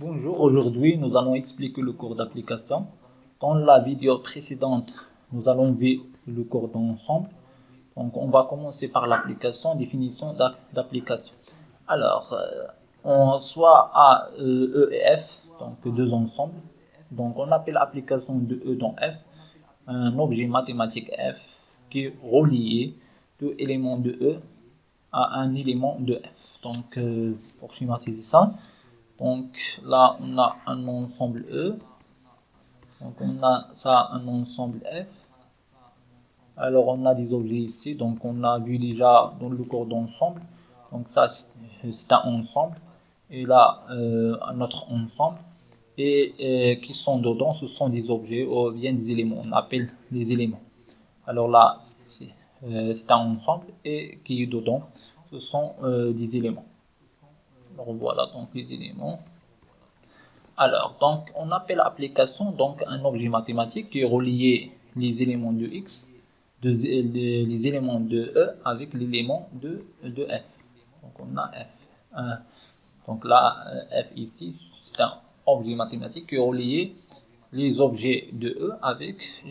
Bonjour, aujourd'hui nous allons expliquer le cours d'application. Dans la vidéo précédente, nous allons voir le cours d'ensemble. Donc on va commencer par l'application, définition d'application. Alors, on soit A, E et F, donc deux ensembles. Donc on appelle l'application de E dans F un objet mathématique F qui est relié deux éléments de E à un élément de F. Donc pour schématiser ça, donc là, on a un ensemble E. Donc on a ça, un ensemble F. Alors on a des objets ici. Donc on a vu déjà dans le cours d'ensemble. Donc ça, c'est un ensemble. Et là, un autre ensemble. Et qui sont dedans, ce sont des objets ou bien des éléments. On appelle des éléments. Alors là, c'est un ensemble. Et qui est dedans, ce sont des éléments. Alors voilà donc les éléments. Alors, donc, on appelle l'application donc un objet mathématique qui est relié les éléments de X, les éléments de E avec l'élément de F. Donc, on a F. Donc là, F ici, c'est un objet mathématique qui est relié les objets de E avec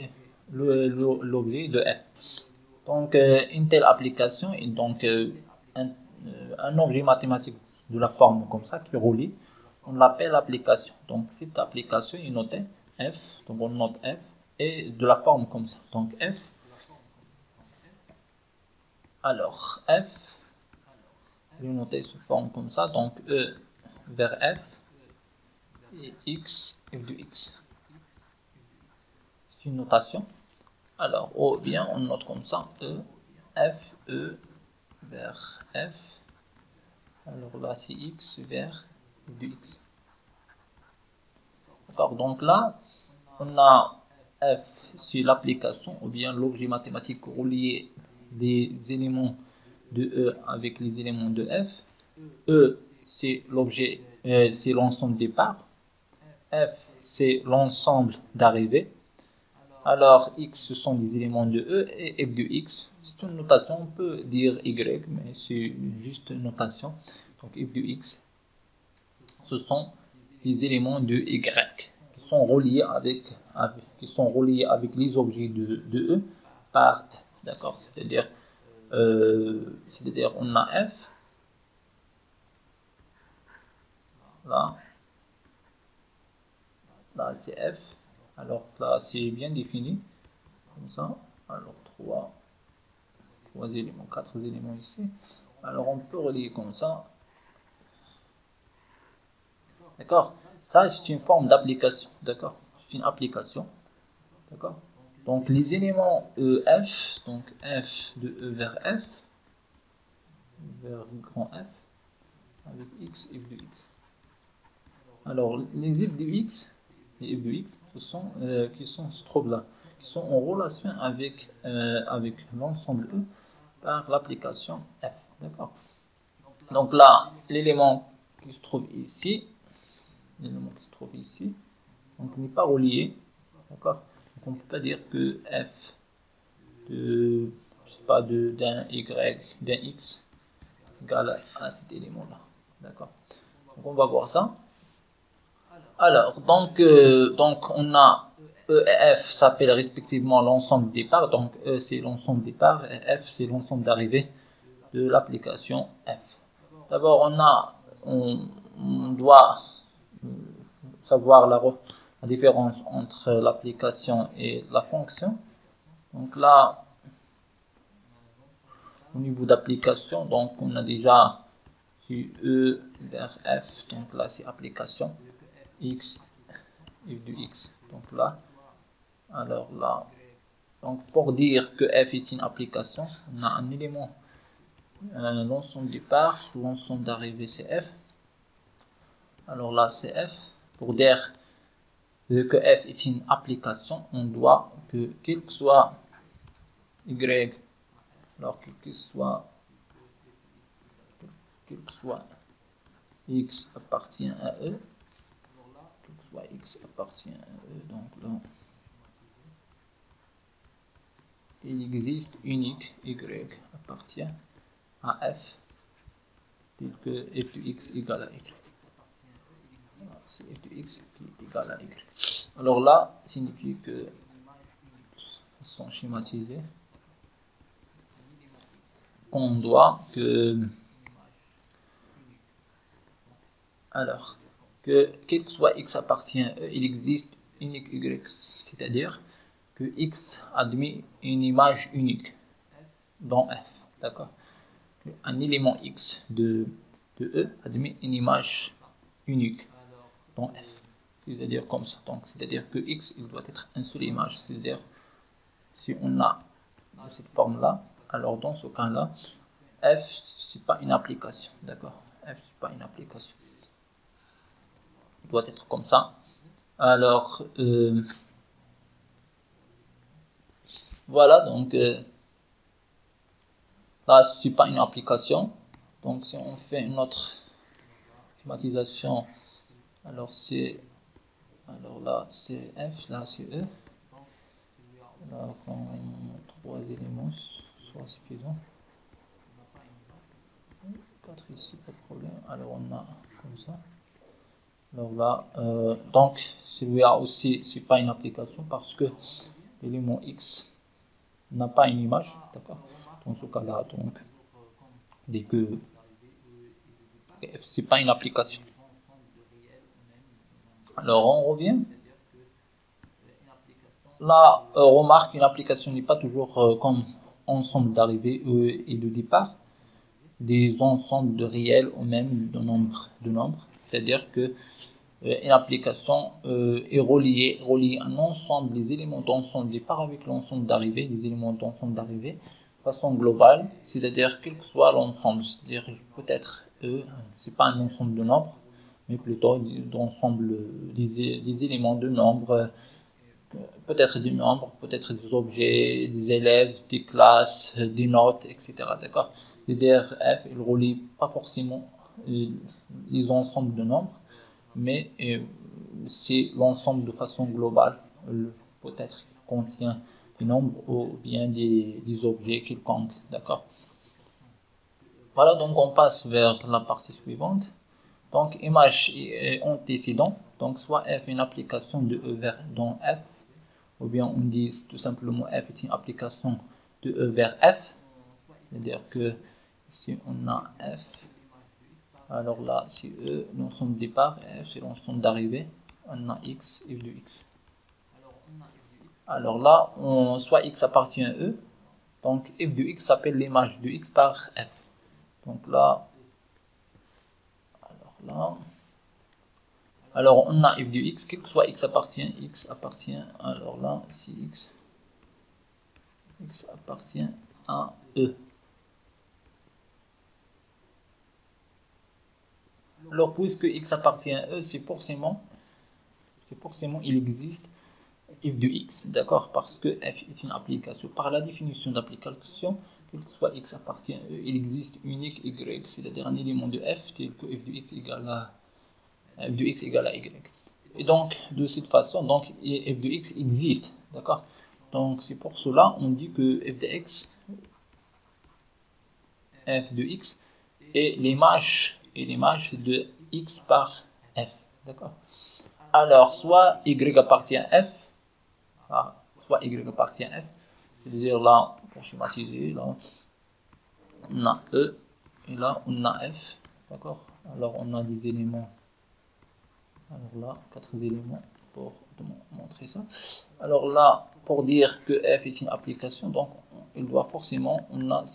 l'objet de F. Donc, une telle application est donc un objet mathématique de la forme comme ça qui est relié. On l'appelle application. Donc, cette application est notée F. Donc, on note F et de la forme comme ça. Donc, F. Alors, F, je vais noter sous forme comme ça. Donc, E vers F et X, F de X. C'est une notation. Alors, ou bien on note comme ça E, F, E vers F. Alors là, c'est X vers F de X. D'accord, donc là, on a F, c'est l'application ou bien l'objet mathématique relié des éléments de E avec les éléments de F. E, c'est l'objet, c'est l'ensemble des parts. F, c'est l'ensemble d'arrivées. Alors, X, ce sont des éléments de E et F de X. C'est une notation, on peut dire Y, mais c'est juste une notation. Donc, F de X, ce sont des éléments de Y qui sont reliés avec les objets de E par F. D'accord, c'est-à-dire on a F là, c'est F. Alors là c'est bien défini comme ça. Alors 3 éléments, 4 éléments ici. Alors on peut relier comme ça. D'accord, ça c'est une forme d'application. D'accord, c'est une application. D'accord. Donc les éléments EF, donc F de E vers F, vers grand F, avec X, F de X. Alors les F de X, ce sont qui sont se trouvent là, qui sont en relation avec l'ensemble E par l'application F. D'accord. Donc là, l'élément qui se trouve ici, donc n'est pas relié. D'accord. Donc on ne peut pas dire que F de, je sais pas, d'un Y, d'un X égale à cet élément-là. D'accord. Donc on va voir ça. Alors, donc on a E et F s'appellent respectivement l'ensemble des parts. Donc E c'est l'ensemble des parts et F c'est l'ensemble d'arrivée de l'application F. D'abord on doit savoir la différence entre l'application et la fonction. Donc là, au niveau d'application, donc on a déjà E vers F, donc là c'est application, X, F de X, donc là, alors là, donc pour dire que F est une application, on a un élément, l'ensemble des parts, l'ensemble d'arrivée c'est F, alors là c'est F, pour dire que F est une application, on doit que quel que soit Y, alors quel que soit X appartient à E, quel que soit X appartient à E, donc là, il existe unique Y appartient à F, tel que F de X égale à Y. c'est f de x qui est égal à y. Alors là, signifie que sont schématisés. On doit que quel que soit x appartient à E, il existe unique y, c'est-à-dire que x admet une image unique dans f, d'accord. Un élément x de E admet une image unique dans f, c'est-à-dire comme ça. Donc c'est-à-dire que x il doit être une seule image, c'est-à-dire si on a cette forme là, alors dans ce cas là f c'est pas une application, d'accord. F c'est pas une application, il doit être comme ça. Alors voilà, donc là c'est pas une application. Donc si on fait une autre schématisation, alors là c'est f, là c'est e. Alors trois éléments soit suffisant. 4 ici, pas de problème. Alors on a comme ça. Alors là, donc celui-là aussi c'est pas une application parce que l'élément x n'a pas une image, d'accord. Dans ce cas-là, donc dès que f c'est pas une application. Alors on revient. Là, remarque, une application n'est pas toujours comme ensemble d'arrivée et de départ des ensembles de réels ou même de nombres. C'est-à-dire que une application est reliée à un ensemble des éléments d'ensemble départ avec l'ensemble d'arrivée, des éléments d'ensemble d'arrivée de façon globale, c'est-à-dire quel que soit l'ensemble. C'est-à-dire peut-être c'est pas un ensemble de nombres, mais plutôt d'ensemble des éléments de nombres. Peut-être des nombres, peut-être des objets, des élèves, des classes, des notes, etc. D'accord. Le DRF, il relie pas forcément les ensembles de nombres, mais c'est l'ensemble de façon globale. Peut-être contient des nombres ou bien des objets quelconques. D'accord. Voilà, donc on passe vers la partie suivante. Donc image antécédent. Donc soit f une application de E vers dans f, ou bien on dit tout simplement f est une application de E vers f, c'est-à-dire que si on a f, alors là c'est E, l'ensemble de départ, et f c'est l'ensemble d'arrivée, on a x, f de x. Alors là, soit x appartient à E, donc f de x s'appelle l'image de x par f. Donc là, alors on a f de x, quel que soit x appartient, alors là, si x appartient à E. Alors puisque x appartient à E, c'est forcément il existe f de x, d'accord, parce que f est une application. Par la définition d'application, quel que soit x appartient à E, il existe unique y, c'est-à-dire un élément de f tel que f de x égale à y. Et donc de cette façon, donc f de x existe, d'accord. Donc c'est pour cela on dit que f de x est l'image de x par f, d'accord. Alors soit y appartient à f, c'est-à-dire là pour schématiser, là on a e et là on a f, d'accord. Alors on a des éléments, alors là 4 éléments pour montrer ça. Alors là pour dire que f est une application, donc il doit forcément, on a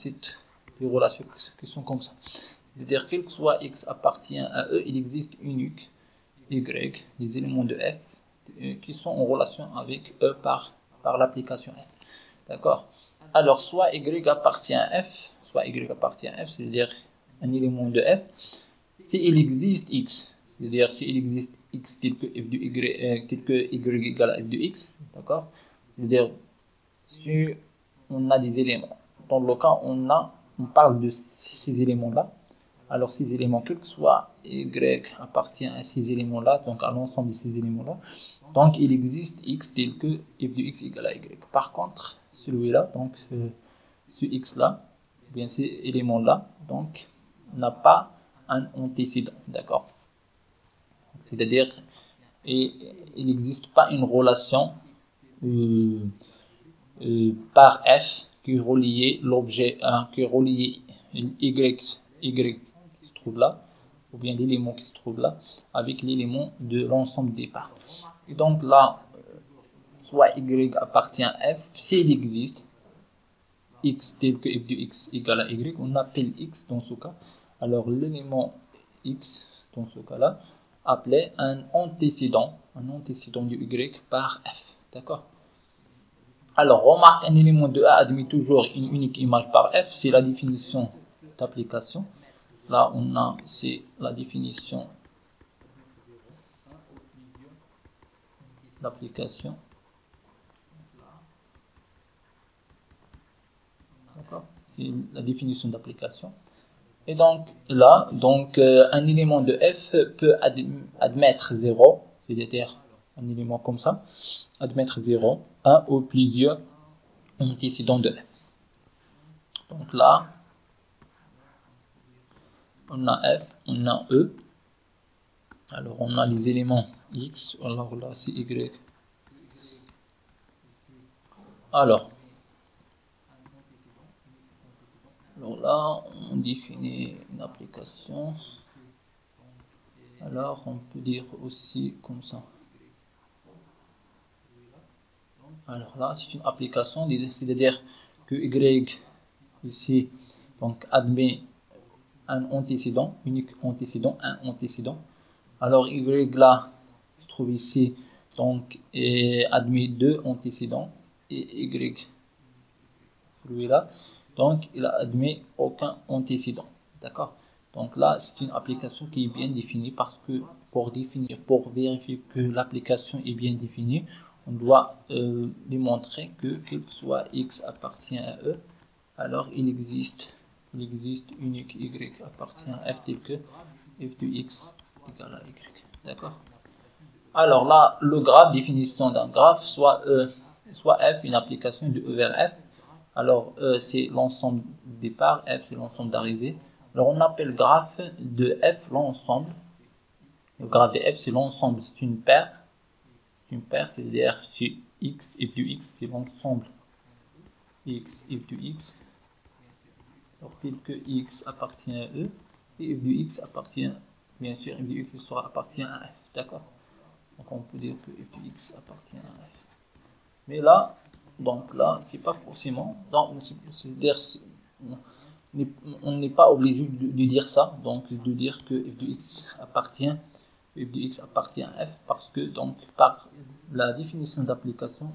des relations qui sont comme ça, c'est-à-dire quel que soit x appartient à E, il existe unique y, des éléments de f qui sont en relation avec E par l'application f, d'accord. Alors soit y appartient à f, c'est-à-dire un élément de f, s'il existe x, c'est-à-dire s'il existe x tel que f de y, tel que y égale à f de x, d'accord. C'est-à-dire si on a des éléments, dans le cas on parle de ces éléments-là. Alors ces éléments, quel que soit y appartient à ces éléments-là, donc à l'ensemble de ces éléments-là, donc il existe x tel que f de x égale à y. Par contre, celui-là, donc ce x-là, bien ces éléments-là, donc n'a pas un antécédent, d'accord. c'est-à-dire il n'existe pas une relation par f qui relie l'objet qui relie y qui se trouve là, ou bien l'élément qui se trouve là, avec l'élément de l'ensemble des parts. Et donc là, soit y appartient à f, s'il existe, x tel que f de x égale à y, on appelle x dans ce cas. Alors l'élément x, dans ce cas-là, appelé un antécédent du y par f. D'accord? Alors, remarque, un élément de A admet toujours une unique image par f, c'est la définition d'application. Là, on a, c'est la définition d'application. D'accord? C'est la définition d'application. Et donc, là, un élément de f peut admettre 0, c'est-à-dire un élément comme ça, admettre 0, 1 ou plusieurs antécédents de f. Donc là, on a f, on a e. Alors, on a les éléments x, alors là, c'est y. Alors là, on définit une application. Alors, on peut dire aussi comme ça. Alors là, c'est une application, c'est-à-dire que y, ici, donc admet un antécédent, unique antécédent, un antécédent. Alors y là, se trouve ici, donc admet deux antécédents, et y, celui-là, donc il admet aucun antécédent. D'accord? Donc là, c'est une application qui est bien définie parce que pour vérifier que l'application est bien définie, on doit démontrer que quel que soit x appartient à e, alors il existe unique y appartient à f tel que f de x égale à y. D'accord? Alors là, le graphe, définition d'un graphe, soit f, une application de e vers f. Alors E, c'est l'ensemble des parts, f, c'est l'ensemble d'arrivée. Alors on appelle graphe de f l'ensemble. Le graphe de f, c'est l'ensemble, c'est une paire. C'est-à-dire c'est x, f de x, c'est l'ensemble x, f de x. Alors tel que x appartient à e, et f de x appartient, bien sûr, f de x appartient à f. D'accord? Donc on peut dire que f de x appartient à f. Mais là, donc là, c'est pas forcément. C'est-à-dire, on n'est pas obligé de dire ça, donc de dire que f de x appartient à f, parce que donc par la définition d'application,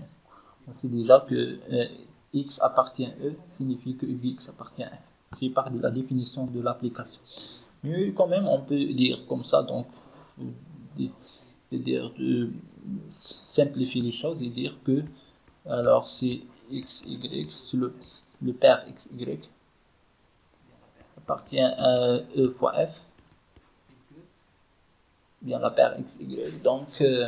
on sait déjà que x appartient à e signifie que f de x appartient à f. C'est par la définition de l'application. Mais quand même, on peut dire comme ça, donc c'est-à-dire simplifier les choses et dire que alors c'est x, y, c'est le paire x, y appartient à e fois f, bien la paire x, y, donc tel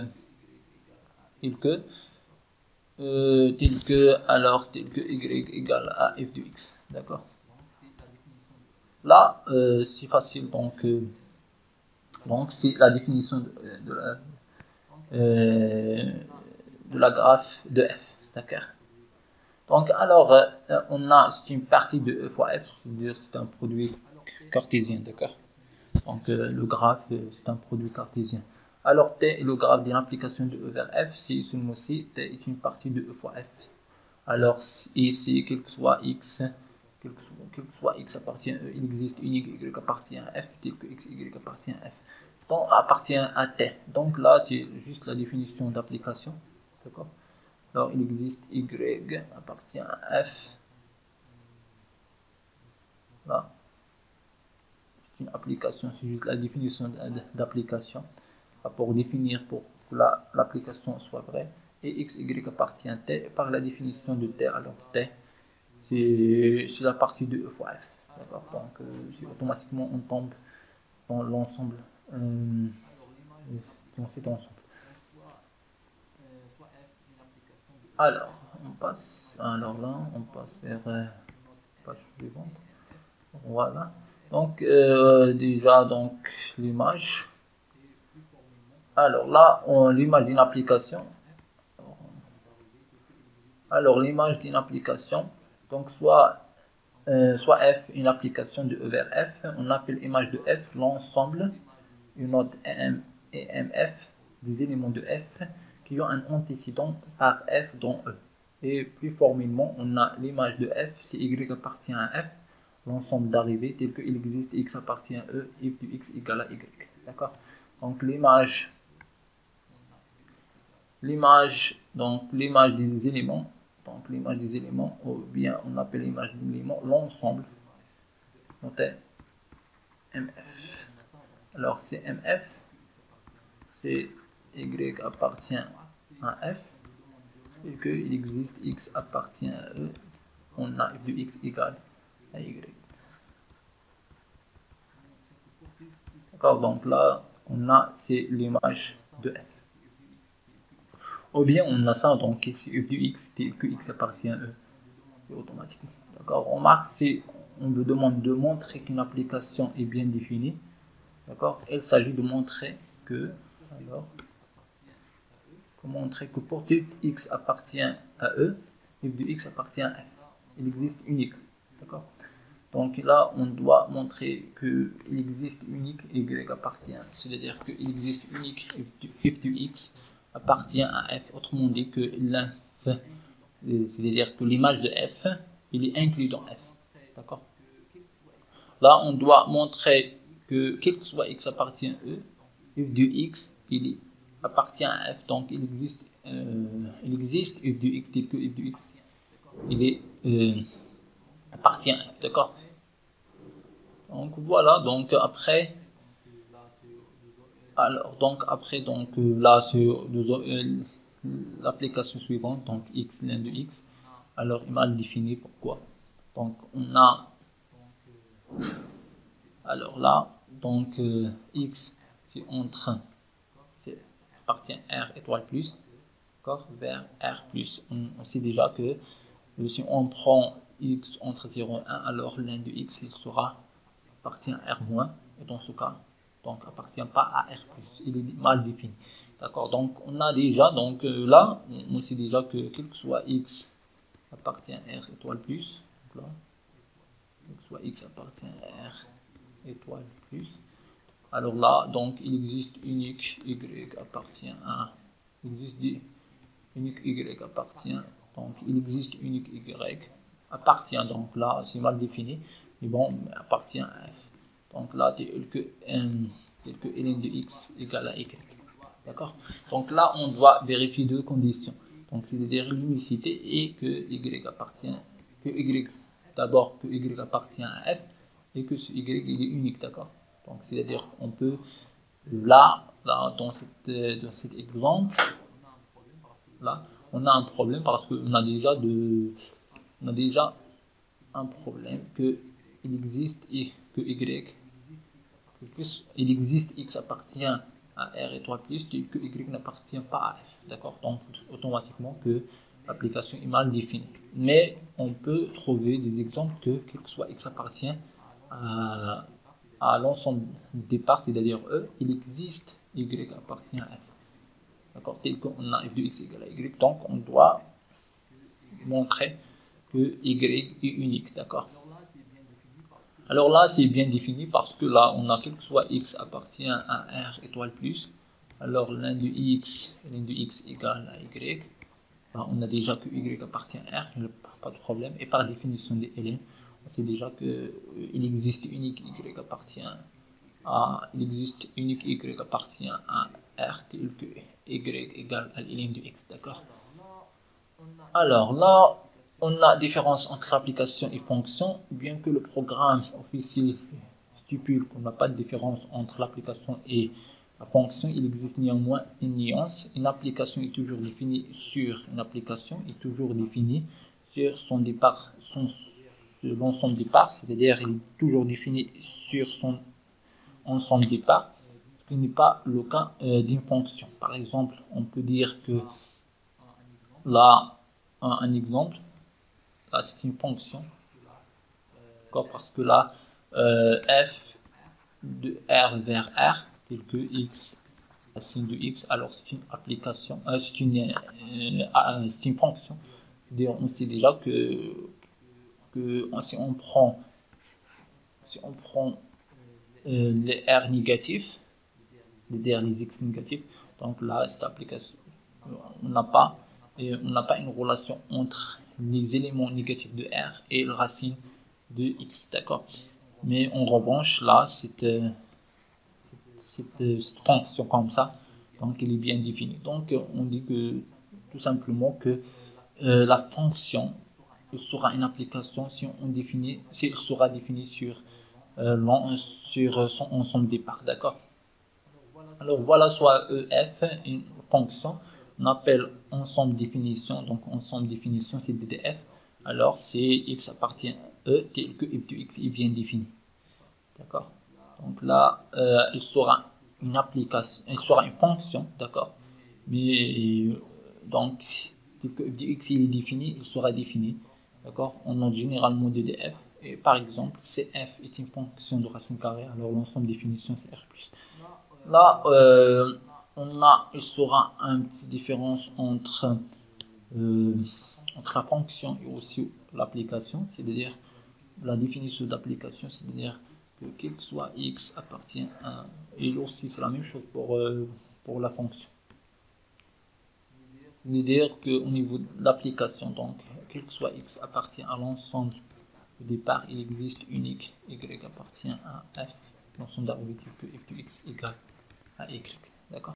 que y égale à f de x, d'accord. Là, c'est facile, donc c'est la définition de la graphe de f, d'accord. Donc alors, on a, c'est une partie de e fois f, c'est-à-dire c'est un produit cartésien, d'accord. Donc le graphe, c'est un produit cartésien. Alors t est le graphe de l'implication de e vers f, c'est ce mot-ci, t est une partie de e fois f. Alors ici, quel que soit x, appartient à e, il existe unique y appartient à f, tel que x, y appartient à f. Donc appartient à t. Donc là, c'est juste la définition d'application, d'accord. Alors il existe y appartient à f. Là, c'est une application, c'est juste la définition d'application pour définir pour que l'application soit vraie. Et x, y appartient à t par la définition de t. Alors t, c'est la partie de e fois f. D'accord. Donc automatiquement on tombe dans l'ensemble, dans cet ensemble. Alors on passe, alors là on passe vers page suivante. Voilà. Donc déjà donc l'image. Alors là, l'image d'une application. Alors l'image d'une application, donc soit F, une application de E vers F, on appelle image de F l'ensemble, une note EMF des éléments de F qui ont un antécédent par F dans E. Et plus formellement, on a l'image de F, si Y appartient à F, l'ensemble d'arrivées tel qu'il existe X appartient à E, if du X égale à Y. D'accord? Donc l'image des éléments, donc l'image des éléments, ou bien on appelle l'image des éléments l'ensemble, notez MF. Alors c'est MF, c'est Y appartient à F, et qu'il existe X appartient à E, on a F de X égale à Y. D'accord, donc là, on a, c'est l'image de F. Ou bien on a ça, donc ici F de X, tel que X appartient à E, c'est automatiquement. D'accord, on remarque, on me demande de montrer qu'une application est bien définie. D'accord, il s'agit de montrer que, pour tout X appartient à E, F de X appartient à F. Il existe unique. D'accord. Donc là, on doit montrer qu'il existe unique Y appartient. C'est-à-dire qu'il existe unique F de X appartient à F. Autrement dit que c'est-à-dire que l'image de F, il est inclus dans F. D'accord. Là, on doit montrer que quel que soit X appartient à E, F de X, il appartient à F. Donc il existe F de X tel que F de X, il appartient à F. D'accord. Donc voilà, donc après, là sur l'application suivante, donc X l'un de X, alors il m'a défini pourquoi. Donc on a, alors là, donc X c'est appartient à R étoile plus, d'accord, vers R plus. On sait déjà que si on prend X entre 0 et 1, alors l'un de X il sera appartient à R moins, et dans ce cas, donc appartient pas à R plus, il est mal défini. D'accord, donc on a déjà, donc là, on sait déjà que quel que soit X appartient à R étoile plus, donc là, quel que soit X appartient à R étoile plus, alors là, donc il existe unique Y appartient à, unique Y appartient, donc il existe unique Y appartient, donc là c'est mal défini, mais bon, appartient à F. Donc là, tel que ln de X égale à Y. D'accord. Donc là, on doit vérifier deux conditions. Donc c'est-à-dire l'unicité et que Y appartient, que Y, d'abord que Y appartient à F et que ce Y il est unique. D'accord. Donc c'est-à-dire on peut, là dans cet exemple, là, on a un problème parce qu'on a déjà un problème que il existe et que Y, il existe X appartient à R étoile plus et que Y n'appartient pas à F. D'accord. Donc automatiquement que l'application est mal définie. Mais on peut trouver des exemples que quel que soit X appartient à l'ensemble des parts, c'est-à-dire E, il existe Y appartient à F. D'accord, tel qu'on a F de X égale à Y, donc on doit montrer que Y est unique, d'accord. Alors là, c'est bien défini parce que là, on a quel que soit X appartient à R étoile plus, alors l'un de X égale à Y, là, on a déjà que Y appartient à R, il n'y a pas de problème, et par définition des ln, on sait déjà qu'il existe unique Y appartient à, Y appartient à R tel que Y égale à ln de X, d'accord. Alors là, on a différence entre application et fonction, bien que le programme officiel stipule qu'on n'a pas de différence entre l'application et la fonction, il existe néanmoins une nuance. Une application est toujours définie sur une application, est toujours définie sur son départ, l'ensemble départ, c'est-à-dire il est toujours défini sur son ensemble départ, ce qui n'est pas le cas d'une fonction. Par exemple, on peut dire que là, un exemple, là c'est une fonction, parce que là f de R vers R tel que x racine de x, alors c'est une application, c'est une fonction. On sait déjà que si on prend les R négatifs, les x négatifs, donc là, cette application, on n'a pas une relation entre les éléments négatifs de R et la racine de x, d'accord. Mais en revanche, là, cette fonction comme ça, donc elle est bien définie. Donc on dit que tout simplement que la fonction sera une application si elle sera définie sur son ensemble des parts, d'accord. Alors voilà, soit EF, une fonction, on appelle ensemble définition, donc ensemble définition c'est DDF, alors c'est x appartient à E tel que f de x est bien défini, d'accord. Donc là, il sera une application, il sera une fonction, d'accord, mais donc tel que f de x il est défini, il sera défini, d'accord, on note généralement DDF, et par exemple, CF est une fonction de racine carrée, alors l'ensemble définition c'est R plus. Là, il sera une petite différence entre la fonction et aussi l'application, c'est-à-dire la définition d'application, c'est-à-dire que quel que soit x appartient à, et aussi c'est la même chose pour la fonction. C'est-à-dire qu'au niveau de l'application, donc quel que soit x appartient à l'ensemble des parts, il existe unique y appartient à f, l'ensemble d'arbitres que f de x égale à y, d'accord.